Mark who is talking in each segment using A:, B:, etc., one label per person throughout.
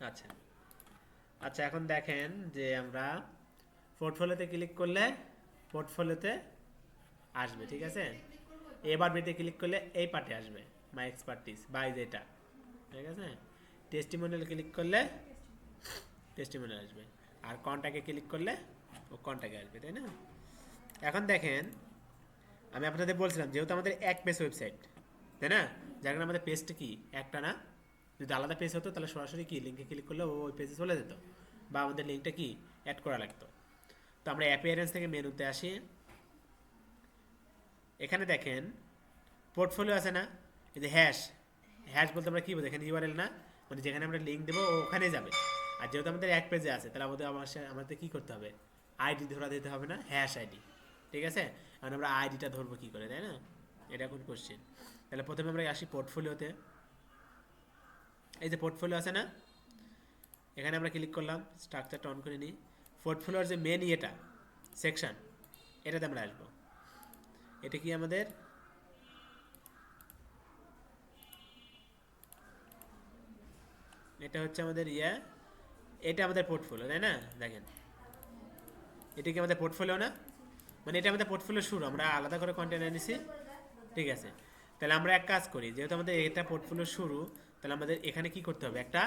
A: আচ্ছা আচ্ছা, এখন দেখেন যে আমরা পোর্টফোলিওতে ক্লিক করলে পোর্টফোলিওতে আসবে, ঠিক আছে। এবার বিতে ক্লিক করলে এই পার্টে আসবে, মাই এক্সপার্টিস বা এই যে এটা, ঠিক আছে। টেস্টিমোনিয়াল ক্লিক করলে টেস্টিমোনিয়াল আসবে, আর কন্টাক্টে ক্লিক করলে ও কন্টাক্টে আসবে, তাই না। এখন দেখেন, আমি আপনাদের বলছিলাম যেহেতু আমাদের এক পেজ ওয়েবসাইট, তাই না, যার কারণে আমাদের পেজটা কি একটা না। যদি আলাদা পেজ হতো তাহলে সরাসরি কি লিঙ্কে ক্লিক করলে ও ওই পেজে চলে যেত, বা আমাদের লিঙ্কটা কি অ্যাড করা লাগতো। তো আমরা অ্যাপিয়ারেন্স থেকে মেনুতে আসি। এখানে দেখেন পোর্টফোলিও আছে না, এই যে হ্যাশ, হ্যাশ বলতে আমরা কী বলছি এখানে, ইউআরএল না, মানে যেখানে আমরা লিঙ্ক দেবো ও ওখানেই যাবে। আর যেহেতু আমাদের এক পেজে আছে তাহলে আমাদের কী করতে হবে, আইডি ধরা দিতে হবে না, হ্যাশ আইডি, ঠিক আছে। এখন আমরা আইডিটা ধরবো কী করে, তাই না, এটা এখন কোশ্চেন। তাহলে প্রথমে আমরা আসি পোর্টফোলিওতে। এই যে পোর্টফোলিও আছে না, এখানে আমরা ক্লিক করলাম, স্ট্রাকচারটা অন করে নিই। পোর্টফোলিওর যে মেন ইয়েটা সেকশন, এটাতে আমরা আসবো। এটা কি আমাদের, এটা হচ্ছে আমাদের এটা আমাদের পোর্টফোলিও, তাই না। দেখেন এটা কি আমাদের পোর্টফোলিও না, মানে এটা আমাদের পোর্টফোলিও শুরু, আমরা আলাদা করে কন্টেনার নিছি, ঠিক আছে। তাহলে আমরা এক কাজ করি, যেহেতু আমাদের এটা পোর্টফোলিও শুরু, তাহলে আমাদের এখানে কি করতে হবে, একটা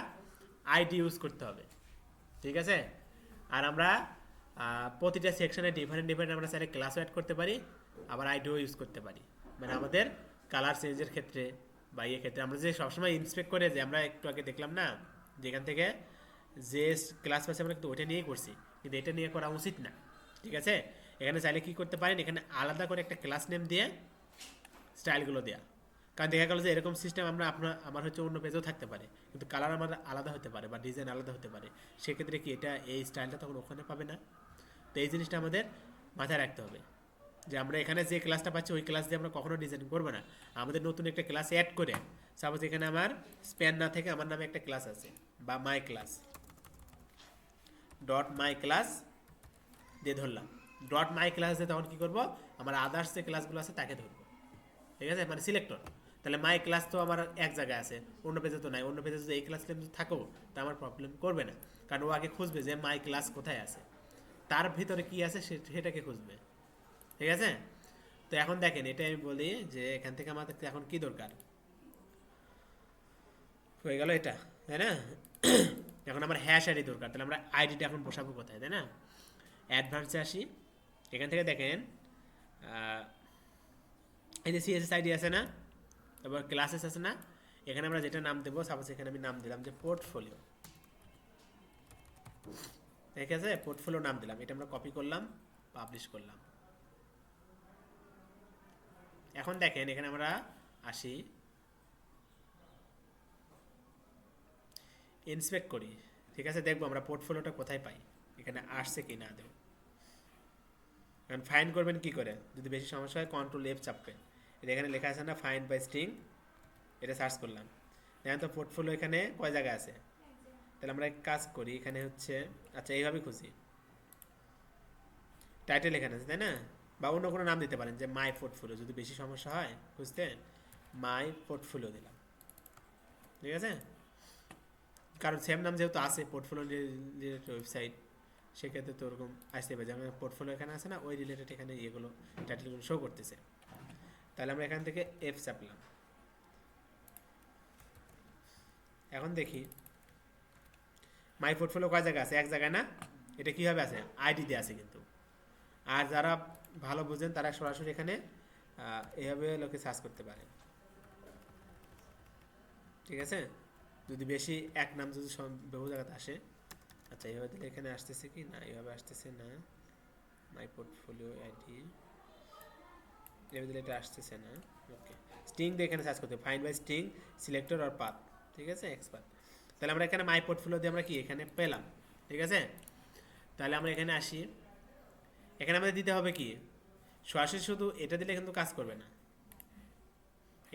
A: আইডি ইউজ করতে হবে, ঠিক আছে। আর আমরা প্রতিটা সেকশনে ডিফারেন্ট ডিফারেন্ট আমরা চাইলে ক্লাস অ্যাড করতে পারি, আবার আইডিও ইউজ করতে পারি, মানে আমাদের কালার চেঞ্জের ক্ষেত্রে বা ক্ষেত্রে আমরা যে সবসময় ইন্সপেক্ট করে, যে আমরা একটু আগে দেখলাম না, যেখান থেকে যে ক্লাস পাচ্ছে আমরা কিন্তু ওইটা নিয়েই করছি, কিন্তু এটা নিয়ে করা উচিত না, ঠিক আছে। এখানে চাইলে কি করতে পারেন, এখানে আলাদা করে একটা ক্লাস নেম দিয়ে স্টাইলগুলো দেওয়া, কারণ দেখা গেল যে এরকম সিস্টেম আমার হচ্ছে অন্য পেজেও থাকতে পারে, কিন্তু কালার আমার আলাদা হতে পারে বা ডিজাইন আলাদা হতে পারে, সেক্ষেত্রে কি এটা এই স্টাইলটা তখন ওখানে পাবে না। তো এই জিনিসটা আমাদের মাথায় রাখতে হবে, যে আমরা এখানে যে ক্লাসটা পাচ্ছি ওই ক্লাস দিয়ে আমরা কখনো ডিজাইন করবো না, আমাদের নতুন একটা ক্লাস অ্যাড করে, সাপোজ এখানে আমার স্প্যান না থেকে আমার নামে একটা ক্লাস আছে, বা my class dot my class দিয়ে ধরলাম, ডট মাই ক্লাস দিয়ে তখন কী করবো, আমার আদার্স যে ক্লাসগুলো আছে তাকে ধরবো, ঠিক আছে, মানে সিলেক্টর। তাহলে মাই ক্লাস তো আমার এক জায়গায় আছে, অন্য পেজে তো নাই, অন্য পেজে যদি এই ক্লাস যদি থাকো তা আমার প্রবলেম করবে না, কারণ ও আগে খুঁজবে যে মাই ক্লাস কোথায় আছে, তার ভিতরে কি আছে সেটাকে খুঁজবে, ঠিক আছে। তো এখন দেখেন, এটা আমি বলি যে এখান থেকে আমাদের এখন কি দরকার, হয়ে গেল এটা, তাই না। এখন আমার হ্যাশ আইডি দরকার, তাহলে আমরা আইডিটা এখন বসাবো কোথায়, তাই না। অ্যাডভান্সে আসি, এখান থেকে দেখেন এই যে সিএসএস আইডি আছে না, তারপর ক্লাসেস আছে না, এখানে আমরা যেটা নাম দেবো, সাপোজ এখানে আমি নাম দিলাম যে পোর্টফোলিও, ঠিক আছে, পোর্টফোলিও নাম দিলাম, এটা আমরা কপি করলাম, পাবলিশ করলাম। এখন দেখেন এখানে আমরা আসি, ইন্সপেক্ট করি, ঠিক আছে, দেখবো আমরা পোর্টফোলিওটা কোথায় পাই, এখানে আসছে কি না দেব। এখন ফাইন্ড করবেন কি করে, যদি বেশি সমস্যা হয় কন্ট্রোল এফ চাপবেন, এটা এখানে লেখা আছে না ফাইন্ড বাই স্ট্রিং, এটা সার্চ করলাম, দেখেন তো পোর্টফোলিও এখানে কয় জায়গায় আছে। তাহলে আমরা এক কাজ করি, এখানে হচ্ছে, আচ্ছা এইভাবে খুঁজি, টাইটেল এখানে আছে তাই না, বা অন্য কোনো নাম দিতে পারেন, যে মাই পোর্টফোলিও, যদি বেশি সমস্যা হয় বুঝতে, মাই পোর্টফোলিও দিলাম, ঠিক আছে। কারণ সেম নাম যেহেতু আছে পোর্টফোলিও রিলেটেড ওয়েবসাইট, সেক্ষেত্রে তো ওরকম আসতে পারে, যেমন পোর্টফোলিও এখানে আছে না, ওই রিলেটেড এখানে ইয়েগুলো টাইটেলগুলো শো করতেছে। তাহলে আমরা এখান থেকে এফ চাপলাম, এখন দেখি মাই পোর্টফোলিও কয় জায়গায় আছে, এক জায়গায় না, এটা কীভাবে আছে, আইডি দিয়ে আছে কিন্তু। আর যারা ভালো বুঝেন তারা সরাসরি এখানে এভাবে লোকে সার্চ করতে পারে, ঠিক আছে। যদি বেশি এক নাম যদি বহু জায়গাতে আসে, আচ্ছা এইভাবে দিলে এখানে আসতেছে কি না, এইভাবে আসতেছে না, মাই পোর্টফোলিও আইডি এভাবে দিলে এটা আসতেছে না, ওকে। স্ট্রিং দিয়ে এখানে সার্চ করতে, ফাইন্ড বাই স্ট্রিং সিলেক্টর আর পাথ, ঠিক আছে, এক্সপার্ট। তাহলে আমরা এখানে মাই পোর্টফোলিও দিয়ে আমরা কি এখানে পেলাম, ঠিক আছে। তাহলে আমরা এখানে আসি, এখানে আমাদের দিতে হবে কি, সরাসরি শুধু এটা দিলে কিন্তু কাজ করবে না,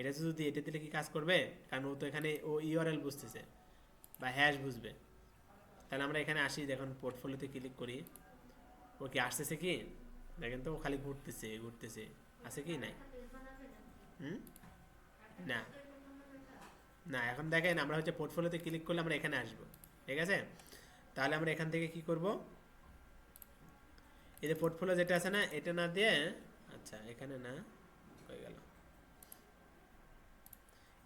A: এটা যদি এটা দিলে কি কাজ করবে, কারণ ও তো এখানে ও ইউআরএল বুঝতেছে বা হ্যাশ বুঝবে। তাহলে আমরা এখানে আসি, দেখুন পোর্টফোলিওতে ক্লিক করি, ও কি আসতেছে কি, দেখেন তো ও খালি ঘুরতেছে ঘুরতেছে, আছে কি নাই, হুম, না না, এখন দেখেন আমরা হচ্ছে পোর্টফোলিওতে ক্লিক করলে আমরা এখানে আসবো, ঠিক আছে? তাহলে আমরা এখান থেকে কি করব, এই যে পোর্টফোলিও যেটা আছে না, এটা না দিয়ে, আচ্ছা এখানে না, হয়ে গেল,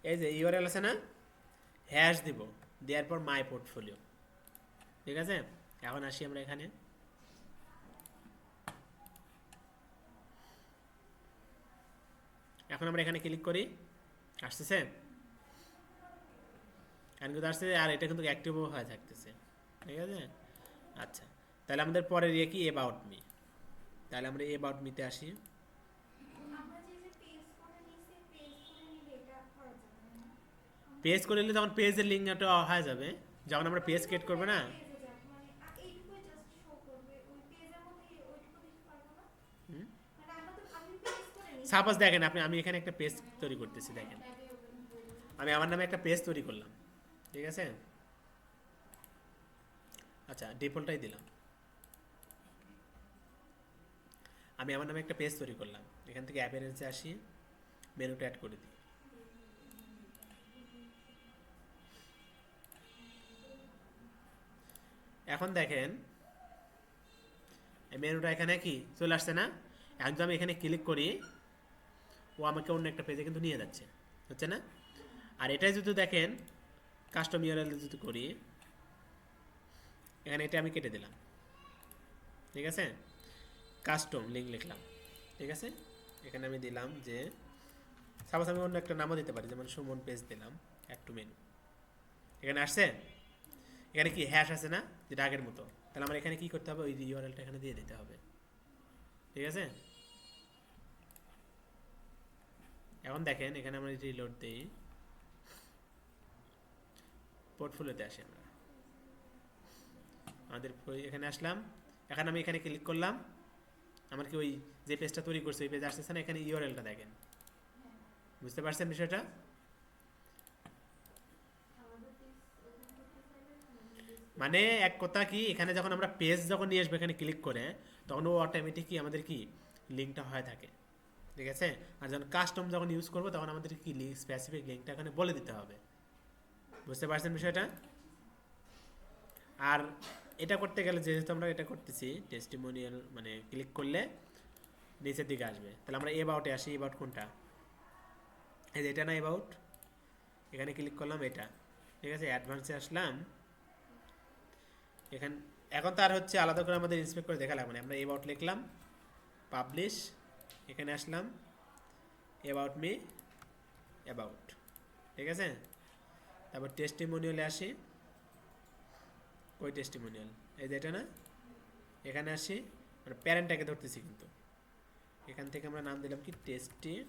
A: এই যে ইউআরএল আছে না, হ্যাশ দিব, দেওয়ার পর মাই পোর্টফোলিও। ঠিক আছে, এখন আসি আমরা এখানে, এখন আমরা এখানে ক্লিক করি, আসতেছে, এখন কিন্তু আসছে, আর এটা কিন্তু অ্যাক্টিভও হয়ে থাকতেছে। ঠিক আছে, আচ্ছা তাহলে আমাদের পরের ইয়ে কি, অ্যাবাউট মি। তাহলে আমরা অ্যাবাউট মিতে আসি। পেজ করে নিলে তখন পেজের লিঙ্কটা হয়ে যাবে, যখন আমরা পেজ ক্রিয়েট করবো না। সাপোজ দেখেন আপনি, আমি এখানে একটা পেজ তৈরি করতেছি, দেখেন আমি আমার নামে একটা পেজ তৈরি করলাম। ঠিক আছে, আচ্ছা ডিফল্টটাই দিলাম, আমি আমার নামে একটা পেজ তৈরি করলাম, এখান থেকে অ্যাপিয়ারেন্সে আসি, মেনুটা অ্যাড করে দিই। এখন দেখেন এই মেনুটা এখানে কি চলে আসছে না, এখন যদি আমি এখানে ক্লিক করি, ও আমাকে অন্য একটা পেজে কিন্তু নিয়ে যাচ্ছে, হচ্ছে না? আর এটাই যদি দেখেন কাস্টম ইউআরএল যদি করি, এখানে এটা আমি কেটে দিলাম। ঠিক আছে, কাস্টম লিঙ্ক লিখলাম। ঠিক আছে, এখানে আমি দিলাম যে সাপোজ আমি অন্য একটা নামও দিতে পারি, যেমন সুমন পেজ দিলাম, অ্যাড টু মেনু। এখানে আসছে, এখানে কি হ্যাশ আছে না, যেটা আগের মতো, তাহলে আমার এখানে কি করতে হবে, ওই ইউআরএলটা এখানে দিয়ে দিতে হবে। ঠিক আছে, এখন দেখেন এখানে আমরা রিলোড দিই, পোর্টফোলিওতে আসি আমরা, আমাদের এখানে আসলাম, এখন আমি এখানে ক্লিক করলাম, আমার কি ওই যে পেজটা তৈরি করছে ওই পেজ আসতেছে না, এখানে ইউআরএলটা দেখেন, বুঝতে পারছেন বিষয়টা? মানে এক কথা কি, এখানে যখন আমরা পেজ যখন নিয়ে আসবো এখানে ক্লিক করে, তখন ও অটোমেটিক কি আমাদের কি লিঙ্কটা হয়ে থাকে। ঠিক আছে, আর যখন কাস্টম যখন ইউজ করবো তখন আমাদের কি লিঙ্ক, স্পেসিফিক লিঙ্কটা এখানে বলে দিতে হবে। বুঝতে পারছেন বিষয়টা? আর এটা করতে গেলে যেহেতু আমরা এটা করতেছি টেস্টিমোনিয়াল, মানে ক্লিক করলে নিচের দিকে আসবে, তাহলে আমরা এবাউটে আসি। এবাউট কোনটা, এই যে এটা না এবাউট, এখানে ক্লিক করলাম এটা। ঠিক আছে, অ্যাডভান্সে আসলাম, এখান এখন তার হচ্ছে আলাদা করে আমাদের ইন্সপেক্ট করে দেখা লাগবে না, আমরা এবাউট লিখলাম, পাবলিশ, এখানে আসলাম, অ্যাবাউট মি, অ্যাবাউট। ঠিক আছে, তারপর টেস্টিমোনিয়ালে আসি, ওই টেস্টিমোনিয়াল, এই যে এটা না, এখানে আসি, মানে প্যারেন্টটাকে ধরতেছি কিন্তু, এখান থেকে আমরা নাম দিলাম কি, টেস্টিমোনিয়াল।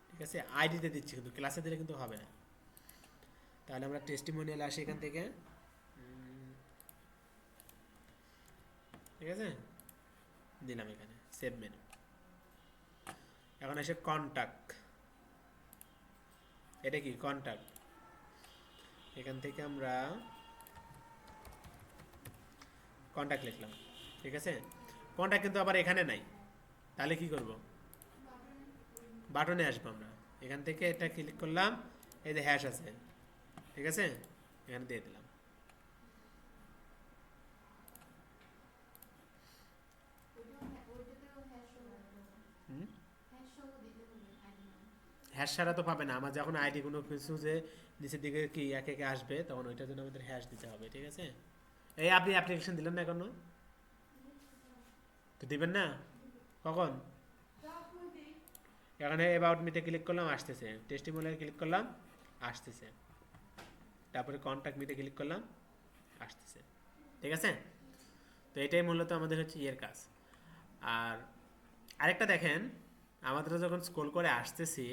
A: ঠিক আছে, আইডিতে দিচ্ছি কিন্তু ক্লাসে দিলে কিন্তু হবে না। তাহলে আমরা টেস্টিমোনিয়াল আসি এখান থেকে, ঠিক আছে, দিলাম এখানে সেভ মেনু। এখন এসে কন্টাক্ট, এটা কি কন্টাক্ট, এখান থেকে আমরা কন্টাক্ট লিখলাম। ঠিক আছে, কন্টাক্ট কিন্তু আবার এখানে নাই, তাহলে কি করব, বাটনে আসবো আমরা, এখান থেকে এটা ক্লিক করলাম, এই যে হ্যাশ আছে, ঠিক আছে, এখানে দিয়ে দিলাম। হ্যাশ ছাড়া তো পাবে না, আমার যখন আইডি কোনো কিছু যে নিচের দিকে কি একে একে আসবে, তখন ওইটার জন্য আমাদের হ্যাশ দিতে হবে। ঠিক আছে, এই আপনি অ্যাপ্লিকেশন দিলেন না এখনো, তো দিবেন না কখন, এখানে অ্যাবাউট মিতে ক্লিক করলাম, আসতেছে, টেস্টিমোনিয়ালে ক্লিক করলাম, আসতেছে, তারপরে কন্ট্যাক্ট মিতে ক্লিক করলাম, আসতেছে। ঠিক আছে, তো এটাই মূলত আমাদের হচ্ছে ইয়ের কাজ। আর আরেকটা দেখেন, আমাদের যখন স্ক্রল করে আসতেছি,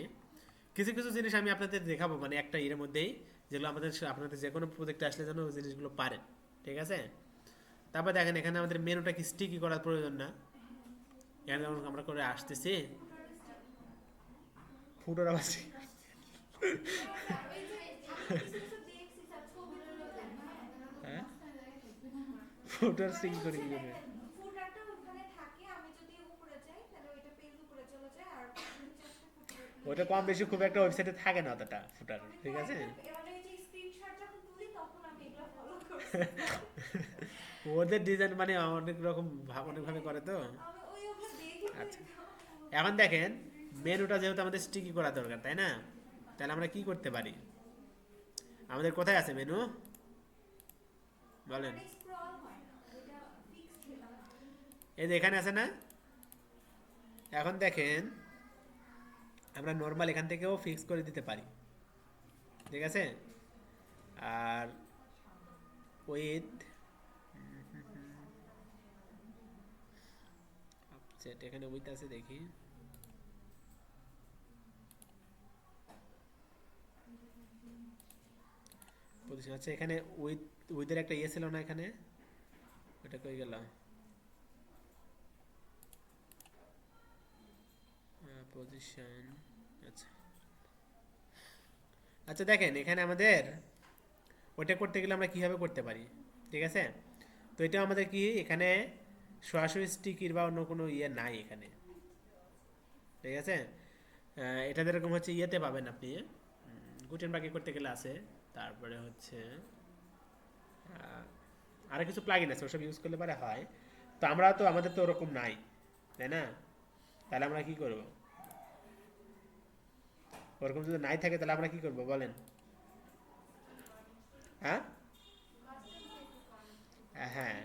A: কিছু কিছু জিনিস আমি আপনাদের দেখাবো, মানে একটা ইয়ের মধ্যেই, যেগুলো আমাদের আপনাদের যে কোনো প্রজেক্টে আসলে যেন ওই জিনিসগুলো পারেন। ঠিক আছে, তারপর দেখেন এখানে আমাদের মেনুটা কি স্টিকি করার প্রয়োজন না, এখানে যখন আমরা করে আসতেছি, ফুটোর আবার হ্যাঁ, ফুটোর স্টিকি করে কি করবে, ওটা কম বেশি খুব একটা ওয়েবসাইটে থাকে না অতটা ফুটার। ঠিক আছে, ওদের ডিজাইন মানে অনেক রকম অনেকভাবে করে তো। আচ্ছা, এখন দেখেন মেনুটা যেহেতু আমাদের স্টিকি করা দরকার, তাই না? তাহলে আমরা কি করতে পারি? আমাদের কোথায় আছে মেনু বলেন? এই যে এখানে আছে না? এখন দেখেন আমরা নর্মাল এখান থেকেও ফিক্স করে দিতে পারি, ঠিক আছে? আর উইথ সেট এখানে উইথ আছে, দেখি। পজিশন আছে এখানে, উইথের একটা ইয়ে ছিল না এখানে, ওটা কই গেল? পজিশন, আচ্ছা আচ্ছা, দেখেন এখানে আমাদের ওটা করতে গেলে আমরা কিভাবে করতে পারি, ঠিক আছে? তো এটা আমাদের কি এখানে সরাসরি স্টিকির বা অন্য কোনো ইয়ে নাই এখানে, ঠিক আছে? এটা যেরকম হচ্ছে ইয়েতে পাবেন আপনি, গুটেনবার্গে করতে গেলে আছে। তারপরে হচ্ছে আরও কিছু প্লাগইন আছে, ওসব ইউজ করলে পারে হয়। তো আমরা তো আমাদের তো ওরকম নাই, তাই না? তাহলে আমরা কি করব? ওরকম যদি নাই থাকে তাহলে আমরা কি করব বলেন? হ্যাঁ, হ্যাঁ,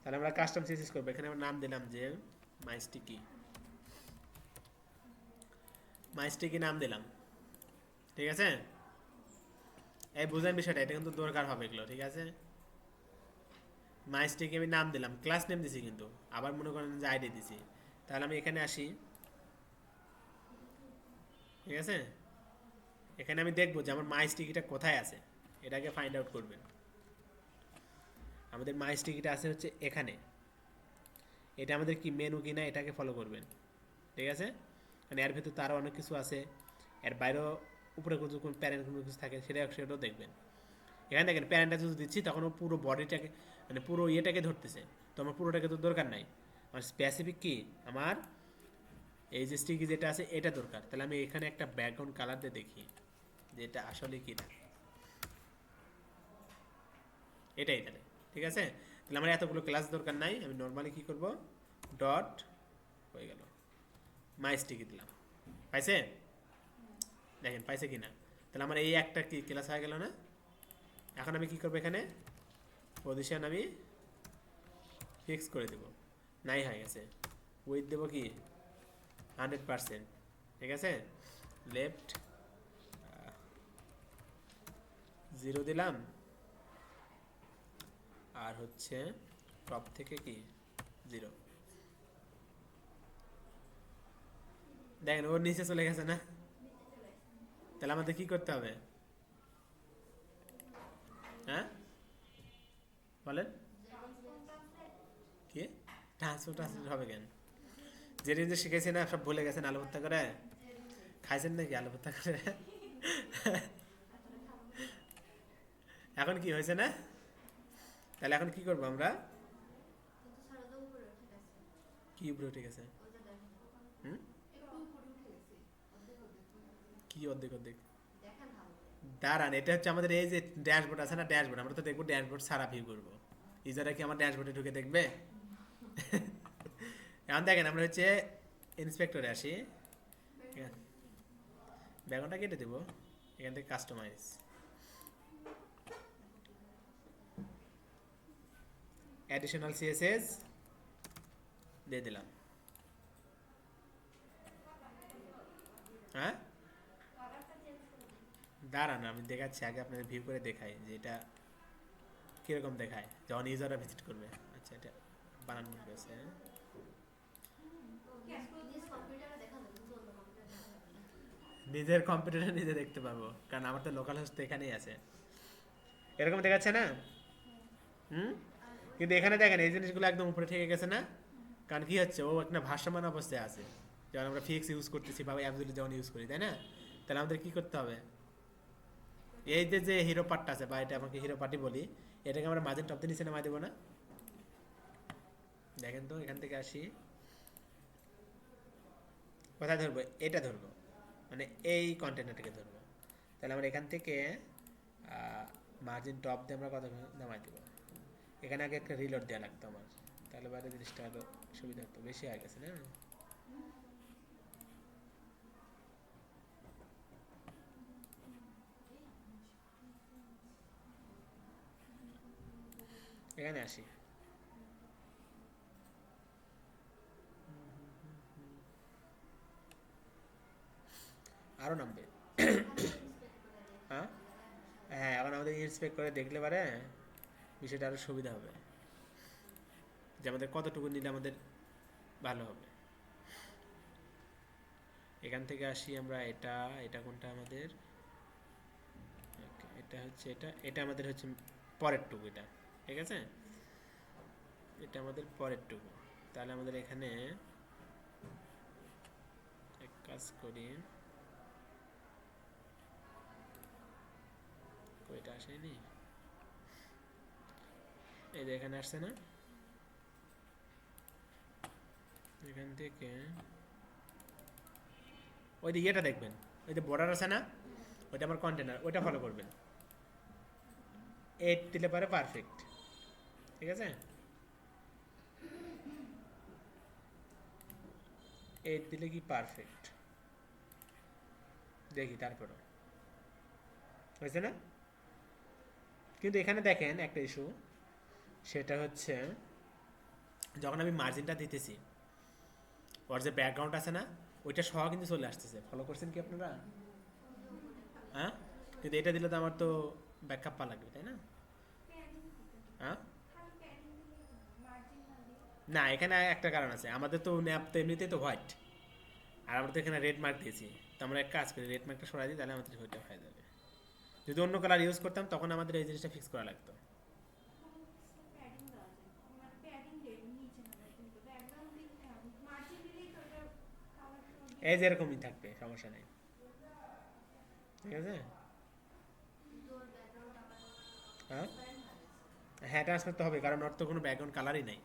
A: তাহলে আমরা কাস্টম সিএসএস করবো। এখানে আমরা নাম দিলাম যে মাইস্টিকি, মাইস্টিকি নাম দিলাম, ঠিক আছে? এই বুঝেন বিষয়টা, এটা কিন্তু দরকার হবে এগুলো, ঠিক আছে? মাইস্টিকি আমি নাম দিলাম, ক্লাস নেম দিছি, কিন্তু আবার মনে করেন যে আইডি দিছি। তাহলে আমি এখানে আসি, ঠিক আছে? এখানে আমি দেখবো যে আমার মাইস্টিকিটা কোথায় আছে, এটাকে ফাইন্ড আউট করবেন। আমাদের মাইস্টিকিটা আছে হচ্ছে এখানে। এটা আমাদের কি মেনু কিনা এটাকে ফলো করবেন, ঠিক আছে? মানে এর ভিতর তো আরও অনেক কিছু আছে, এর বাইরেও উপরে কোন প্যারেন্ট কোনো কিছু থাকে সেটাও দেখবেন। এখানে দেখেন প্যারেন্টটা যদি দিচ্ছি তখন ও পুরো বডিটাকে, মানে পুরো ইয়েটাকে ধরতেছে। তো আমার পুরোটাকে তো দরকার নাই, আমার স্পেসিফিক কি, আমার এই যে স্টিকি যেটা আছে এটা দরকার। তাহলে আমি এখানে একটা ব্যাকগ্রাউন্ড কালার দিয়ে দেখি যে এটা আসলে কি না, এটাই তাহলে, ঠিক আছে? তাহলে আমার এতগুলো ক্লাস দরকার নাই, আমি নর্মালি কি করব, ডট হয়ে গেল মাই স্টিকি দিলাম, পাইছে? দেখেন পাইছে কি না? তাহলে আমার এই একটা কি ক্লাস হয়ে গেল না? এখন আমি কি করবো, এখানে পজিশন আমি ফিক্স করে দেব, নাই হয়ে গেছে। উইথ দেবো কি 100%, ঠিক আছে? লেফট 0 দিলাম, আর হচ্ছে টপ থেকে কি 0। দেখেন ওর নিচে চলে গেছে না? তাহলে আমাদের কি করতে হবে, হ্যাঁ বলেন? কি ট্রান্সফার হবে কেন? যে জিনিস শিখেছি না সব ভুলে গেছেন, আলু ভর্তা করে খাইছেন নাকি আলু ভর্তা করে? এখন কি হয়েছে না? তাহলে এখন কি করবো আমরা? কি উপরে ঠিক আছে? হুম, কি অর্ধেক অর্ধেক? দাঁড়ান, এটা হচ্ছে আমাদের এই যে ড্যাশবোর্ড আছে না, ড্যাশবোর্ড আমরা তো দেখবো, ড্যাশবোর্ড সারা ভিউ করবো। ইউজাররা কি আমার ড্যাশবোর্ডে ঢুকে দেখবে? এখন দেখেন আমরা হচ্ছে ইন্সপেক্টরে আসি, ব্যাকগ্রাউন্ডটা কেটে দেবো, এখান থেকে কাস্টমাইজ, অ্যাডিশনাল সিএসএস দিয়ে দিলাম। হ্যাঁ, দাঁড়ান আমি দেখাচ্ছি, আগে আপনাদের ভিউ করে দেখাই যে এটা কীরকম দেখায় যখন ইউজাররা ভিজিট করবে। আচ্ছা, এটা বানানো হয়েছে, নিজের কম্পিউটারে নিজে দেখতে পারবো, কারণ আমার তো লোকাল হোস্ট তো এখানেই আছে। এরকম দেখাচ্ছে না? হুম, কিন্তু এখানে দেখেন এই জিনিসগুলো একদম উপরে থেকে গেছে না? কারণ কি হচ্ছে, ও একটা ভারসাম্য অবস্থায় আছে, যখন আমরা ফিক্স ইউজ করতেছি বা অ্যাপগুলি যখন ইউজ করি, তাই না? তাহলে আমাদের কি করতে হবে, এই যে যে হিরো পার্টটা আছে, বা এটা আমাকে হিরো পার্টি বলি, এটাকে আমরা মাঝে টপ দিয়ে নিচে নামাই দেবো না? দেখেন তো এখান থেকে আসি, কোথায় ধরবো, এটা ধরবো, মানে এই কন্টেনারটাকে ধরবো। তাহলে আমরা এখান থেকে মার্জিন টপ দিয়ে আমরা কত নামাই দেবো। এখানে আগে একটা রিলোড দেওয়া লাগতো আমার, তাহলে বাইরে জিনিসটা আরো সুবিধা হতো। বেশি হয়ে গেছে না? এখানে আসি, আরও নামবে। হ্যাঁ হ্যাঁ, এখন আমাদের ইন্সপেক্ট করে দেখলে পারে বিষয়টা আরও সুবিধা হবে, যে আমাদের কতটুকু নিলে আমাদের ভালো হবে। এখান থেকে আসি আমরা, এটা এটা কোনটা আমাদের, এটা হচ্ছে এটা, এটা আমাদের হচ্ছে পরের টুকু, এটা ঠিক আছে, এটা আমাদের পরের টুকু। তাহলে আমাদের এখানে এক কাজ করি, এটা আসেনি, এই যে এখানে আসছে না, এখান থেকে ওই যে ইয়েটা দেখবেন, ওই যে বর্ডার আছে না, ওইটা আমার কন্টেনার, ওইটা ফলো করবেন। 8 দিলে পারে পারফেক্ট, ঠিক আছে, 8 দিলে কি পারফেক্ট, দেখি তারপরে হয়েছে না। কিন্তু এখানে দেখেন একটা ইস্যু, সেটা হচ্ছে যখন আমি মার্জিনটা দিতেছি, ওর যে ব্যাকগ্রাউন্ড আছে না, ওইটা সহ কিন্তু চলে আসতেছে। ফলো করছেন কি আপনারা? হ্যাঁ, কিন্তু এটা দিলে তো আমার তো ব্যাকআপ পা লাগবে, তাই না? হ্যাঁ, না, এখানে একটা কারণ আছে, আমাদের তো ন্যাপ তো এমনিতেই তো হোয়াইট, আর আমরা তো এখানে রেড মার্ক দিয়েছি। তো আমরা এক কাজ করি, রেড মার্কটা সরাই দিই, তাহলে আমাদের ওইটা হয়ে যাবে। যদি অন্য কালার ইউজ করতাম তখন আমাদের এই জিনিসটা ফিক্স করা লাগতো। এই যে এরকমই থাকবে, সমস্যা নেই, ঠিক আছে। হ্যাঁ হ্যাঁ, ট্রান্সফার তো হবে, কারণ ওর তো কোনো ব্যাকগ্রাউন্ড কালারই নাই।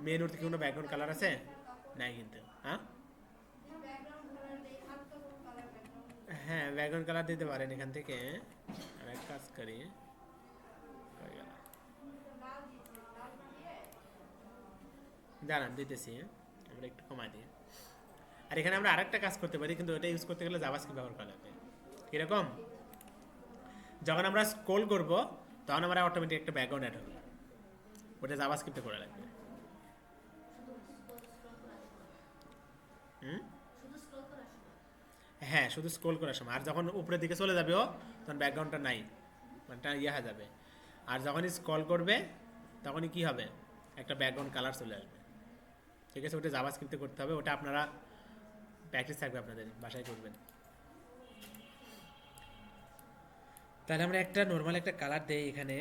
A: মেন ওর কি কোনো ব্যাকগ্রাউন্ড কালার আছে? নাই কিন্তু। হ্যাঁ হ্যাঁ, ব্যাকগ্রাউন্ড কালার দিতে পারেন এখান থেকে। আর এক কাজ করি, হয়ে গেল, দাঁড়ান দিতেছি, আমরা একটু কমাই দিই। আর এখানে আমরা আরেকটা কাজ করতে পারি, কিন্তু ওটা ইউজ করতে গেলে জাভাস্ক্রিপ্ট ব্যবহার করা লাগবে। কিরকম? যখন আমরা স্ক্রোল করব, তখন আমরা অটোমেটিক একটা ব্যাকগ্রাউন্ড অ্যাড হবে, ওটা জাভাস্ক্রিপ্টে করা লাগবে। হুম, হ্যাঁ, শুধু স্ক্রোল করার সময়। আর যখন উপরের দিকে চলে যাবে ও, তখন ব্যাকগ্রাউন্ডটা নাই, মানে ইয়ে হয়ে যাবে। আর যখনই স্ক্রল করবে, তখনই কি হবে, একটা ব্যাকগ্রাউন্ড কালার চলে আসবে, ঠিক আছে। ওটা জাভাস্ক্রিপ্টে করতে হবে, ওটা আপনারা প্র্যাকটিস থাকবে, আপনাদের বাসায় করবেন। তাহলে আমরা একটা নর্মাল একটা কালার দেই এখানে,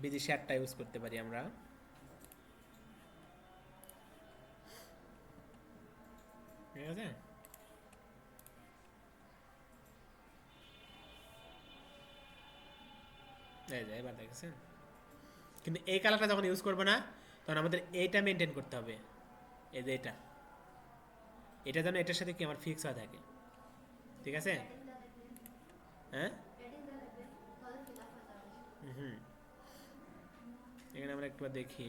A: বিদেশি একটা ইউজ করতে পারি আমরা, ঠিক আছে। এই যে এবার দেখেছেন, কিন্তু এই কালারটা যখন ইউজ করবো না, তখন আমাদের এইটা মেনটেন করতে হবে, এই যে এটা, এটা যেন এটার সাথে কি আমার ফিক্স হয়ে থাকে, ঠিক আছে। হ্যাঁ, হুম, এখানে আমরা একটু দেখি,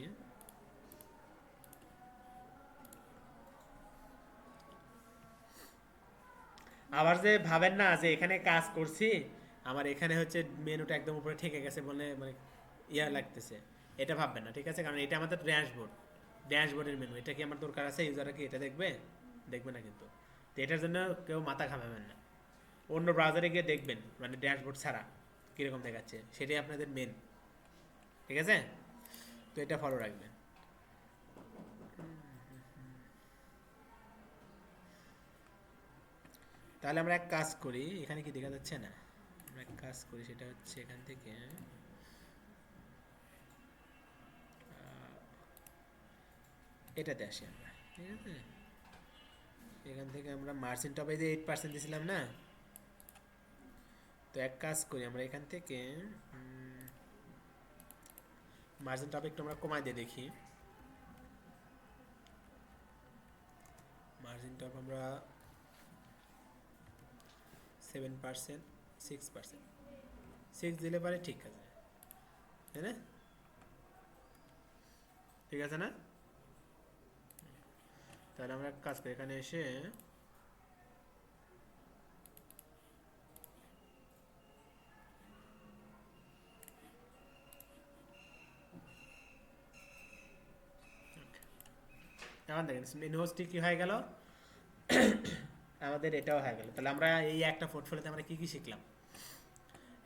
A: আবার যে ভাবেন না যে এখানে কাজ করছি, আমার এখানে হচ্ছে মেনুটা একদম উপরে ঠেকে গেছে বলে মানে ইয়া লাগতেছে, এটা ভাববেন না, ঠিক আছে। কারণ এটা আমাদের ড্যাশবোর্ড, ড্যাশবোর্ডের মেনু, এটা কি আমার দরকার আছে? ইউজাররা কি এটা দেখবে? দেখবে না কিন্তু। তো এটার জন্য কেউ মাথা ঘামাবেন না, অন্য ব্রাউজারে গিয়ে দেখবেন, মানে ড্যাশবোর্ড ছাড়া কীরকম দেখাচ্ছে, সেটাই আপনাদের মেন, ঠিক আছে। তো এটা ফলো রাখবেন। তাহলে আমরা এক কাজ করি, এখানে কি দেখা যাচ্ছে না, আমরা এক কাজ করি, সেটা হচ্ছে এখান থেকে এটাতে আসি আমরা, ঠিক আছে। এখান থেকে আমরা মার্জিন টপে যে 8% দিয়েছিলাম না, তো এক কাজ করি, আমরা এখান থেকে মার্জিন টপ একটু আমরা কমাই দিয়ে দেখি। মার্জিন টপ আমরা 7%, 6%, 6 দিলে পারে, ঠিক আছে, তাই না? ঠিক আছে না? তাহলে আমরা এক কাজ করি, এখানে এসে এখন দেখেন নোটসটি কি হয়ে গেল, আমাদের এটাও হয়ে গেল। তাহলে আমরা এই একটা পোর্টফোলিওতে আমরা কি কি শিখলাম?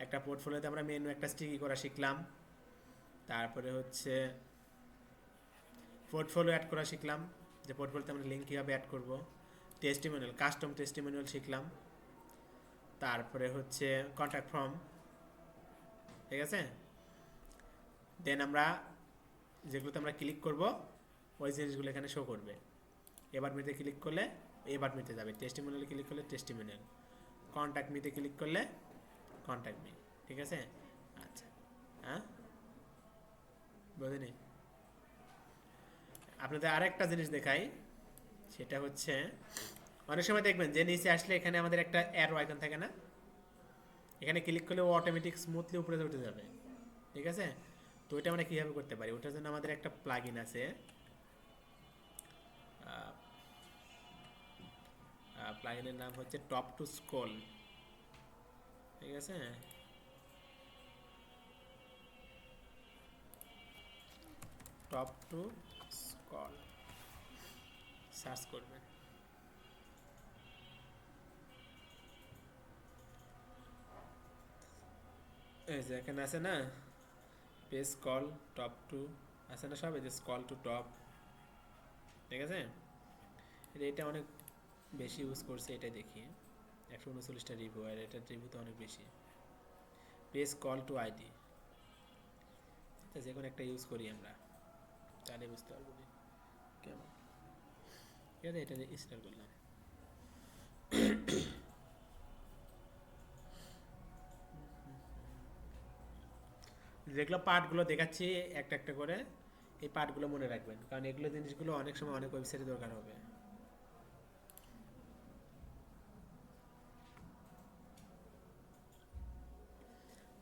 A: একটা পোর্টফোলিওতে আমরা মেনু একটা স্টিকি করা শিখলাম, তারপরে হচ্ছে পোর্টফোলিও অ্যাড করা শিখলাম, যে পোর্টফোলিওতে আমরা লিঙ্ক কীভাবে অ্যাড করব, টেস্টিমোনিয়াল কাস্টম টেস্টিমোনিয়াল শিখলাম, তারপরে হচ্ছে কন্ট্যাক্ট ফর্ম, ঠিক আছে। দেন আমরা যেগুলোতে আমরা ক্লিক করব ওই জিনিসগুলো এখানে শো করবে। এবার মিতে ক্লিক করলে এবার মিতে যাবে, টেস্টিমোনিয়ালে ক্লিক করলে টেস্টিমোনিয়াল, কন্ট্যাক্ট মিতে ক্লিক করলে কন্ট্যাক্ট মি, ঠিক আছে। আচ্ছা, হ্যাঁ বুঝিনি। আপনাদের আরেকটা জিনিস দেখাই, সেটা হচ্ছে অনেক সময় দেখবেন যে নিচে আসলে এখানে আমাদের একটা অ্যারো আইকন থাকে না, এখানে ক্লিক করলে ও অটোমেটিক স্মুথলি উপরে উঠে যাবে, ঠিক আছে। তো ওইটা আমরা কীভাবে করতে পারি, ওটার জন্য আমাদের একটা প্লাগইন আছে, প্লাগইনের নাম হচ্ছে টপ টু স্ক্রল, ঠিক আছে। টপ টু স্ক্রল সার্চ করবেন, এই যে এখানে আছে না পেজ স্ক্রল টপ টু, আছে না সব, এই যে স্ক্রল টু টপ, ঠিক আছে। এটা অনেক বেশি ইউজ করছে, এটা দেখি 139টা রিভিউ, আর এটার রিভিউ তো অনেক বেশি। পেজ কল টু আইডি, যে কোনো একটা ইউজ করি আমরা, তাহলে বুঝতে পারবো কেমন। ঠিক আছে, এটা ইনস্টল করলাম। যেগুলো পার্টগুলো দেখাচ্ছি একটা একটা করে, এই পার্টগুলো মনে রাখবেন, কারণ এগুলো জিনিসগুলো অনেক সময় অনেক ওয়েবসাইটে দরকার হবে।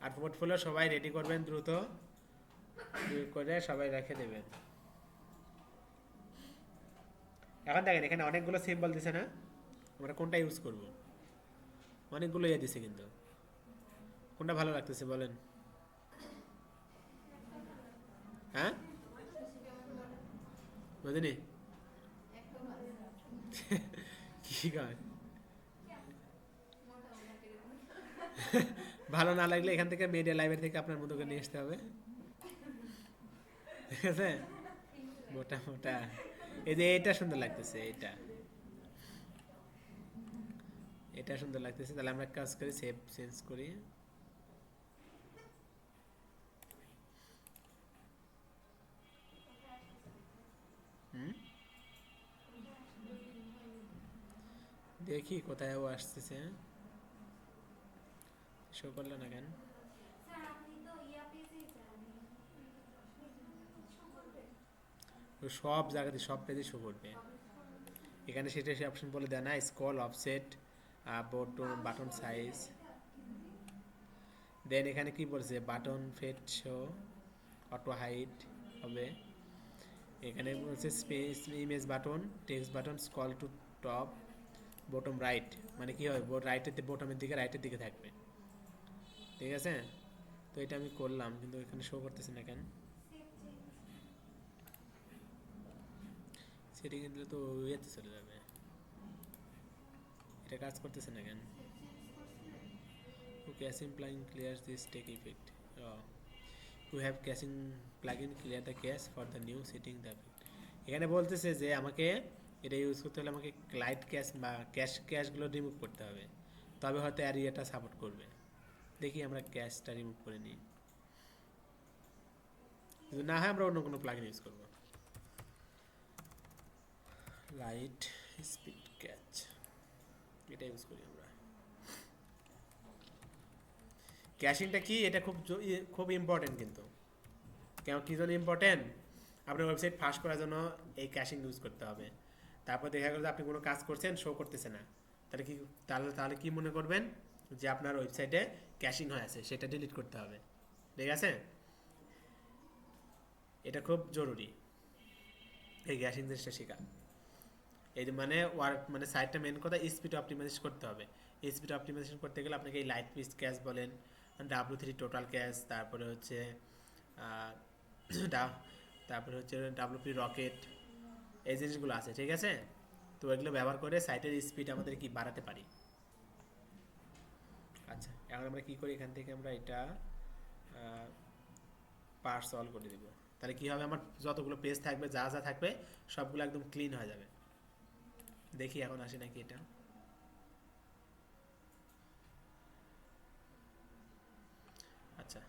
A: আর পোর্টফোলিও সবাই রেডি করবেন দ্রুত করে, সবাই রেখে দেবেন। এখন দেখেন এখানে অনেকগুলো সিম্বল দিছে না, আমরা কোনটা ইউজ করব? অনেকগুলো ইয়ে দিছে, কিন্তু কোনটা ভালো লাগতেছে বলেন? হ্যাঁ বুঝিনি কি গান? ভালো না লাগলে এখান থেকে মিডিয়া লাইব্রেরি থেকে আপনার মতো করে নিয়ে আসতে হবে, ঠিক আছে। মোটা মোটা, এই যে এটা সুন্দর লাগতেছে, এটা সুন্দর লাগতেছে, তাহলে আমরা কাজ করি, সেভ চেঞ্জ করি। দেখি কোথায় ও আসতেছে, শো করলো না কেন? ও সব জায়গাতে সব পেজে শো করবে, এখানে সেটা সে অপশন বলে দেয় না, scroll offset, button size. Then এখানে কি বলছে, বাটন ফেট শো, অটো হাইট হবে। এখানে বলছে space image button, text button, scroll to top, bottom right, মানে কি হয় রাইটের বটমের দিকে রাইটের দিকে থাকবে, ঠিক আছে। তো এটা আমি করলাম, কিন্তু এখানে শো করতেছে না কেন? সেটি কিন্তু তো ইয়েতে চলে যাবে, এটা কাজ করতেছে না কেন? ওকে, caching plugin clears this take effect. You have caching plugin clear the cache for the new setting the effect. এখানে বলতেছে যে আমাকে এটা ইউজ করতে হলে আমাকে ক্লাইড ক্যাশ বা ক্যাশগুলো রিমুভ করতে হবে, তবে হয়তো অ্যারিয়াটা সাপোর্ট করবে। দেখি আমরা ক্যাশটা রিমুভ করে নিই, যদি না হয় আমরা অন্য কোনো প্লাগইন ইউজ করব। লাইট স্পিড ক্যাচ, এটা ইউজ করি আমরা। ক্যাশিংটা কি, এটা খুব ইম্পর্টেন্ট, কিন্তু কেন কী জন্য ইম্পর্টেন্ট? আপনার ওয়েবসাইট ফাস্ট করার জন্য এই ক্যাশিং ইউজ করতে হবে। তারপর দেখা গেল যে আপনি কোনো কাজ করছেন, শো করতেছে না, তাহলে কি তাহলে কি মনে করবেন? যে আপনার ওয়েবসাইটে ক্যাশিং হয়ে আছে সেটা ডিলিট করতে হবে, ঠিক আছে? এটা খুব জরুরি, এই ক্যাশিং জিনিসটা শেখা। এই যে মানে ওয়ার্ক মানে সাইটটা মেন কথা স্পিড অপটিমাইজেশন করতে হবে। স্পিড অপটিমাইজেশন করতে গেলে আপনাকে এই লাইট পিস ক্যাশ বলেন, W3 টোটাল ক্যাশ, তারপরে হচ্ছে আহ, তারপরে হচ্ছে WP রকেট, এই জিনিসগুলো আছে, ঠিক আছে? তো এগুলো ব্যবহার করে সাইটের স্পিড আমাদের কি বাড়াতে পারি। আচ্ছা, এখন আমরা কি করি, এখান থেকে আমরা এটা পার্ট সলভ করে দিব। তাহলে কি হবে, আমার যতগুলো পেজ থাকবে যা যা থাকবে সবগুলো একদম ক্লিন হয়ে যাবে। দেখি এখন আসে নাকি এটা। আচ্ছা,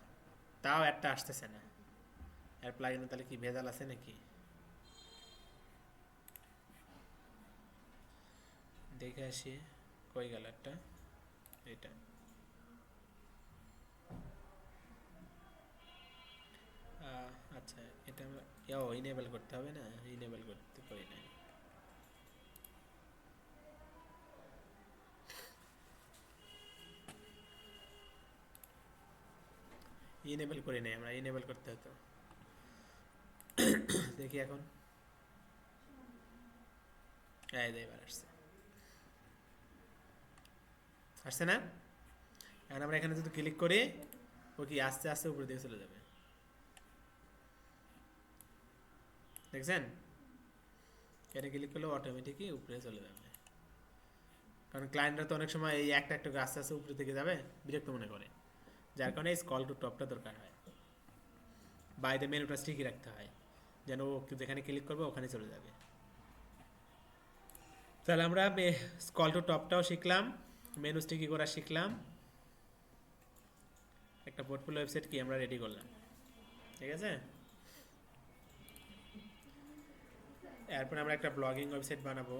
A: তাও একটা আসতেছে না, এর প্লাগইনে তাহলে কি ভেজাল আছে নাকি? দেখে আসি কই গেল একটা, এটা আচ্ছা, এটা আমরা ইনেবল করতে হবে না, ইনেবল করতে পারি না। ইনেবল করি নাই আমরা, ইনেবল করতে হতো। দেখি এখন, এবার আসছে, আসছে না? এখন আমরা এখানে যদি ক্লিক করি, ও কি আস্তে আস্তে উপরে দিকে চলে যাবে, দেখছেন? এটা ক্লিক করলে অটোমেটিকই উপরে চলে যাবে, কারণ ক্লায়েন্টরা তো অনেক সময় এই একটা একটা আস্তে আস্তে উপরে দিকে যাবে, বিরক্ত মনে করে, যার কারণে স্ক্রল টু টপটা দরকার হয়। বাইরে মেনুটা ঠিকই রাখতে হয়, যেন ও যেখানে ক্লিক করবে ওখানে চলে যাবে। তাহলে আমরা স্ক্রল টু টপটাও শিখলাম, মেনু স্টিকি করা শিখলাম, একটা পোর্টফোলিও ওয়েবসাইট কি আমরা রেডি করলাম, ঠিক আছে? এরপর আমরা একটা ব্লগিং ওয়েবসাইট বানাবো।